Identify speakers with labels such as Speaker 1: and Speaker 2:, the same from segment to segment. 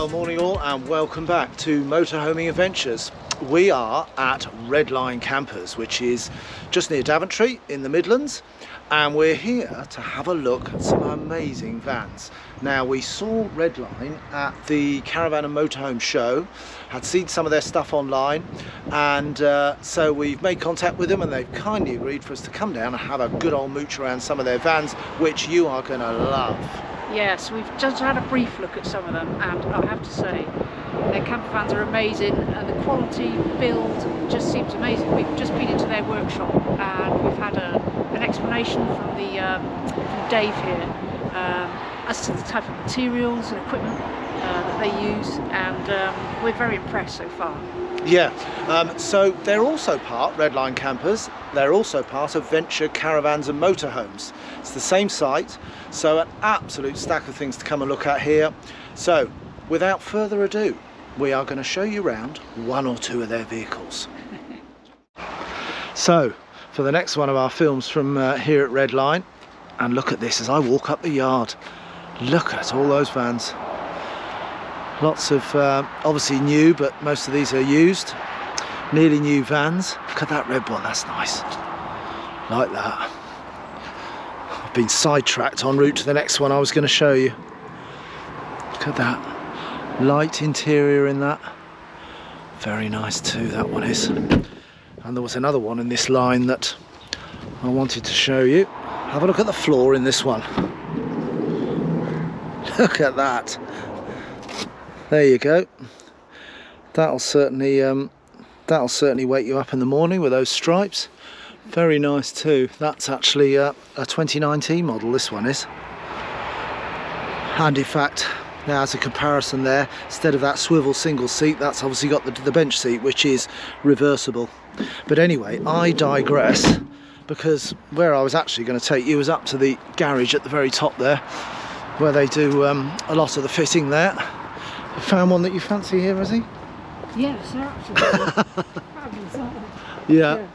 Speaker 1: Well, morning all, and welcome back to Motorhoming Adventures. We are at Redline Campers, which is just near Daventry in the Midlands, and we're here to have a look at some amazing vans. Now, we saw Redline at the Caravan and Motorhome Show, had seen some of their stuff online, and so we've made contact with them, and they've kindly agreed for us to come down and have a good old mooch around some of their vans, which you are going to love.
Speaker 2: Yes, we've just had a brief look at some of them, and I have to say their camper vans are amazing, and the quality build just seems amazing. We've just been into their workshop and we've had an explanation from from Dave here as to the type of materials and equipment that they use, and we're very impressed so far.
Speaker 1: Yeah, so they're also part, Redline Campers, they're also part of Venture Caravans and Motorhomes. It's the same site, so an absolute stack of things to come and look at here. So, without further ado, we are going to show you around one or two of their vehicles. So, for the next one of our films from here at Redline, and look at this as I walk up the yard. Look at all those vans. Lots of obviously new, but most of these are used. Nearly new vans. Look at that red one, that's nice. Like that. I've been sidetracked en route to the next one I was going to show you. Look at that. Light interior in that. Very nice too, that one is. And there was another one in this line that I wanted to show you. Have a look at the floor in this one. Look at that. There you go. That'll certainly wake you up in the morning with those stripes. Very nice too. That's actually a 2019 model, this one is. And in fact, now as a comparison there, instead of that swivel single seat, that's obviously got the bench seat, which is reversible. But anyway, I digress, because where I was actually going to take you was up to the garage at the very top there, where they do a lot of the fitting there. You found one that you fancy here, has he?
Speaker 2: Yes, absolutely.
Speaker 1: Yeah.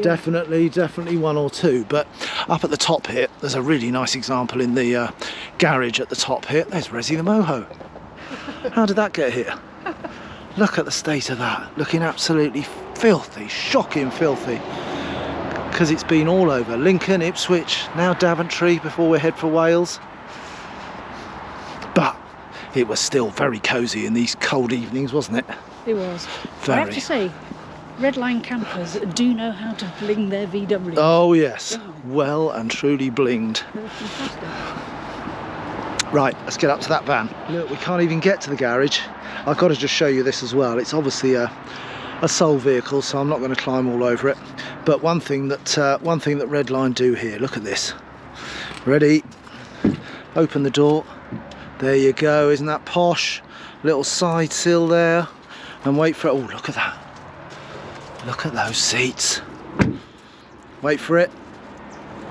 Speaker 1: Definitely one or two. But up at the top here, there's a really nice example in the garage at the top here. There's Resi the Moho. How did that get here? Look at the state of that. Looking absolutely filthy, shocking filthy. Because it's been all over. Lincoln, Ipswich, now Daventry before we head for Wales. But it was still very cosy in these cold evenings, wasn't it?
Speaker 2: It was.
Speaker 1: Very.
Speaker 2: I have to say, Redline Campers do know how to bling their VW.
Speaker 1: Oh yes, well and truly blinged.
Speaker 2: Fantastic.
Speaker 1: Right, let's get up to that van. Look, we can't even get to the garage. I've got to just show you this as well. It's obviously a sole vehicle, so I'm not going to climb all over it. But one thing that Redline do here, look at this. Ready? Open the door. There you go, isn't that posh? Little side sill there. And wait for it. Oh, look at that. Look at those seats. Wait for it.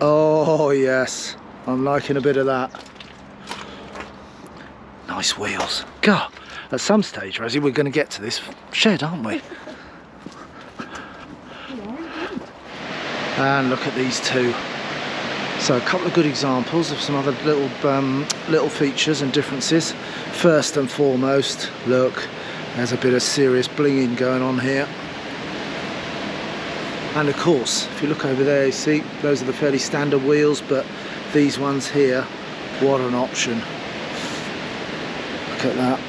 Speaker 1: Oh, yes. I'm liking a bit of that. Nice wheels. God, at some stage, Rosie, we're going to get to this shed, aren't we? And look at these two. So a couple of good examples of some other little features and differences. First and foremost, look, there's a bit of serious blinging going on here. And of course, if you look over there, you see those are the fairly standard wheels, but these ones here, what an option. Look at that,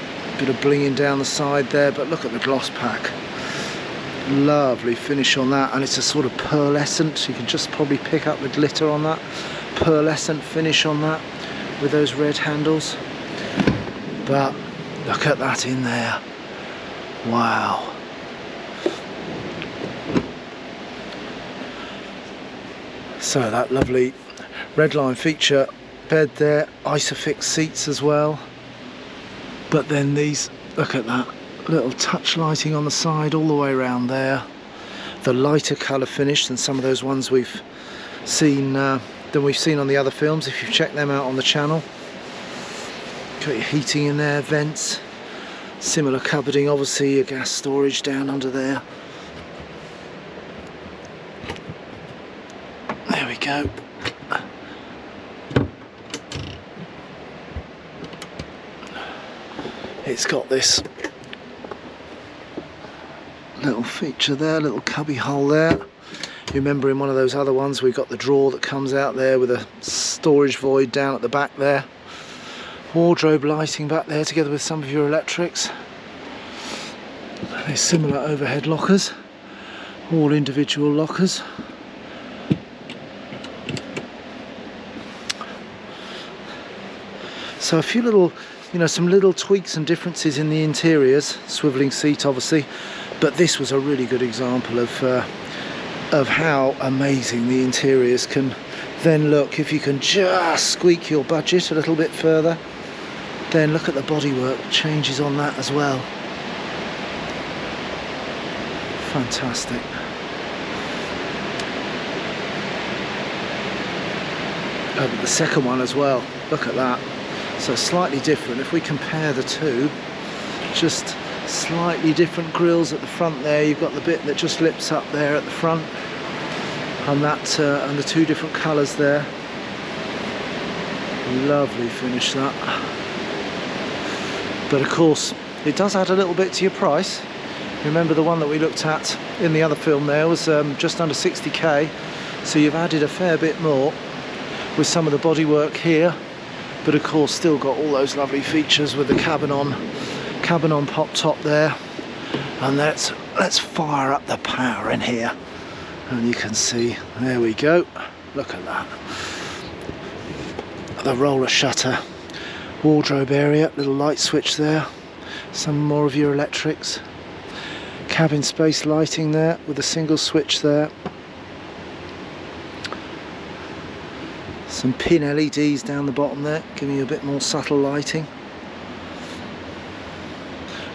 Speaker 1: bit of blinging down the side there, but look at the gloss pack. Lovely finish on that, and it's a sort of pearlescent. You can just probably pick up the glitter on that. Pearlescent finish on that with those red handles. But look at that in there. Wow. So that lovely Redline feature bed there, Isofix seats as well. But then these, look at that. Little touch lighting on the side all the way around there. The lighter colour finish than some of those ones we've seen on the other films, if you've checked them out on the channel. Got your heating in there, vents, similar cupboarding, obviously your gas storage down under there. There we go. It's got this little feature there, little cubby hole there. You remember in one of those other ones we got the drawer that comes out there with a storage void down at the back there. Wardrobe lighting back there together with some of your electrics. There's similar overhead lockers, all individual lockers. So a few little, you know, some little tweaks and differences in the interiors. Swivelling seat obviously, but this was a really good example of how amazing the interiors can then look if you can just squeak your budget a little bit further. Then look at the bodywork changes on that as well. Fantastic. But the second one as well, look at that. So slightly different. If we compare the two, just slightly different grills at the front there. You've got the bit that just lips up there at the front, and that and the two different colours there. Lovely finish that. But of course, it does add a little bit to your price. Remember the one that we looked at in the other film there was just under 60k, so you've added a fair bit more with some of the bodywork here, but of course still got all those lovely features with the cabin on pop top there. And let's fire up the power in here, and you can see, there we go, look at that, the roller shutter, wardrobe area, little light switch there, some more of your electrics, cabin space lighting there with a single switch there, some pin LEDs down the bottom there, giving you a bit more subtle lighting.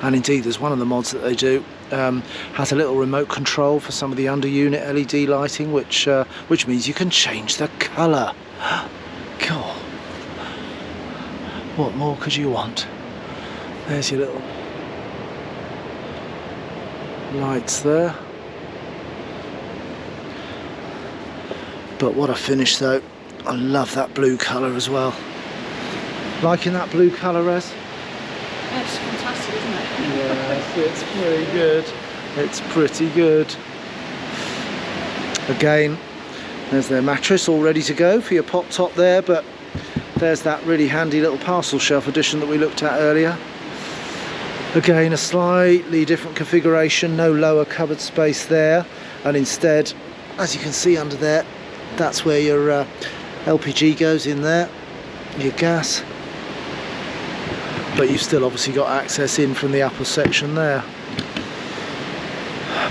Speaker 1: And indeed, there's one of the mods that they do has a little remote control for some of the under unit LED lighting, which means you can change the colour. God, what more could you want? There's your little lights there. But what a finish though. I love that blue colour as well. Liking that blue colour, Res?
Speaker 2: It's fantastic, isn't it?
Speaker 1: Yes, it's pretty good. It's pretty good. Again, there's their mattress all ready to go for your pop top there, but there's that really handy little parcel shelf addition that we looked at earlier. Again, a slightly different configuration, no lower cupboard space there, and instead, as you can see under there, that's where your LPG goes in there, your gas, but you've still obviously got access in from the upper section there.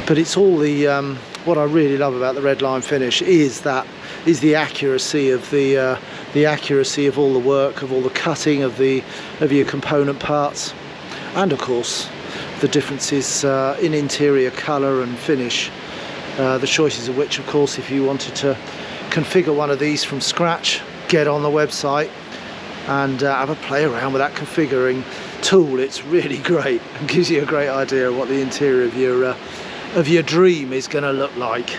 Speaker 1: But it's all the what I really love about the Redline finish is the accuracy of the accuracy of all the work, of all the cutting of your component parts, and of course the differences in interior colour and finish, the choices of which, of course, if you wanted to configure one of these from scratch, get on the website and have a play around with that configuring tool. It's really great and gives you a great idea of what the interior of your dream is going to look like.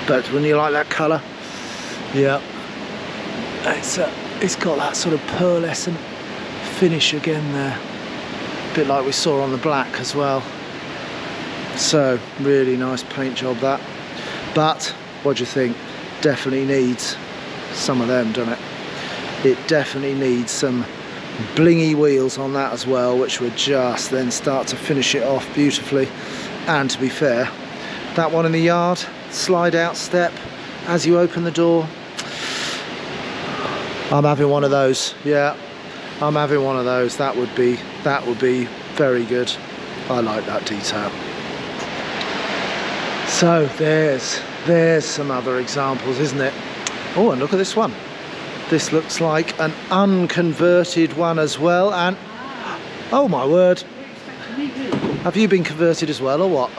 Speaker 1: But when you like that colour, yeah, it's got that sort of pearlescent finish again there, a bit like we saw on the black as well. So really nice paint job that. But what do you think? Definitely needs some of them, doesn't it? It definitely needs some blingy wheels on that as well, which would just then start to finish it off beautifully. And to be fair, that one in the yard, slide out step as you open the door, I'm having one of those. Yeah, I'm having one of those. That would be very good. I like that detail. So there's some other examples, isn't it? Oh, and look at this one. This looks like an unconverted one as well, and oh my word, have you been converted as well or what?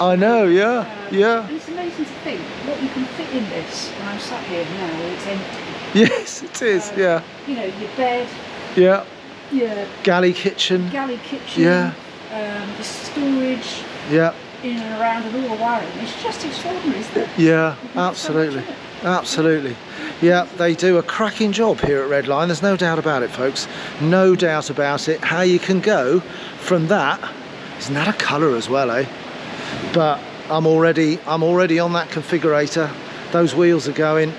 Speaker 1: I know, yeah, yeah.
Speaker 2: And it's amazing to think what you can fit in this. And I'm sat here now, it's empty.
Speaker 1: Yes, it is, yeah.
Speaker 2: You know, your bed.
Speaker 1: Yeah.
Speaker 2: Your
Speaker 1: galley kitchen.
Speaker 2: Yeah. The storage.
Speaker 1: Yeah.
Speaker 2: In and around and all the wiring. It's just extraordinary, isn't it?
Speaker 1: Yeah, absolutely. Absolutely. Yeah, they do a cracking job here at Redline. There's no doubt about it, folks. No doubt about it. How you can go from that, isn't that a colour as well, eh? But I'm already on that configurator. Those wheels are going.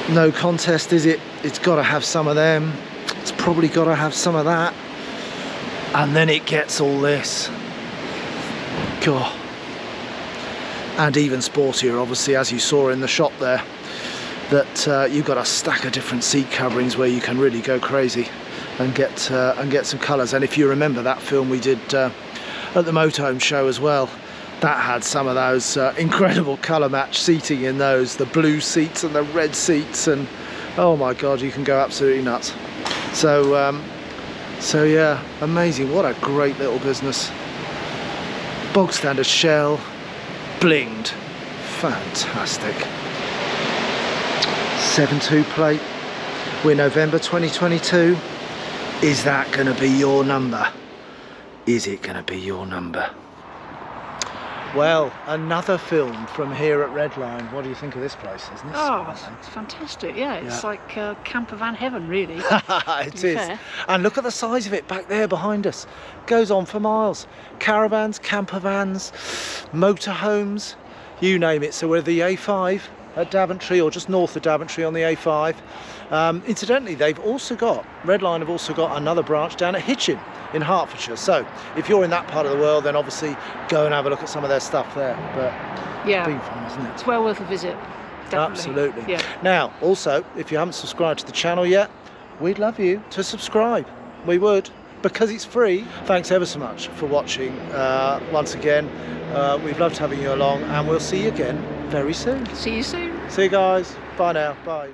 Speaker 1: No contest, is it? It's got to have some of them. It's probably got to have some of that. And then it gets all this. God. And even sportier, obviously, as you saw in the shop there, that you've got a stack of different seat coverings where you can really go crazy and get some colours. And if you remember that film we did at the Motorhome Show as well, that had some of those incredible colour match seating in those, the blue seats and the red seats, and oh my God, you can go absolutely nuts. So yeah, amazing. What a great little business. Bog standard shell, blinged, fantastic. 7.2 plate. We're November 2022. Is that going to be your number? Is it going to be your number? Well, another film from here at Redline. What do you think of this place? Isn't it?
Speaker 2: Oh, it's fantastic. Yeah, it's like camper van heaven, really.
Speaker 1: It is. Fair. And look at the size of it back there behind us. Goes on for miles. Caravans, camper vans, motorhomes, you name it. So we're the A5 at Daventry, or just north of Daventry on the A5. Incidentally, Redline have also got another branch down at Hitchin in Hertfordshire. So if you're in that part of the world, then obviously go and have a look at some of their stuff there. But
Speaker 2: yeah,
Speaker 1: it's been fun, isn't it?
Speaker 2: It's well worth a visit. Definitely.
Speaker 1: Absolutely.
Speaker 2: Yeah.
Speaker 1: Now, also, if you haven't subscribed to the channel yet, we'd love you to subscribe. We would, because it's free. Thanks ever so much for watching once again. We've loved having you along, and we'll see you again very soon.
Speaker 2: See you soon.
Speaker 1: See you guys. Bye now. Bye.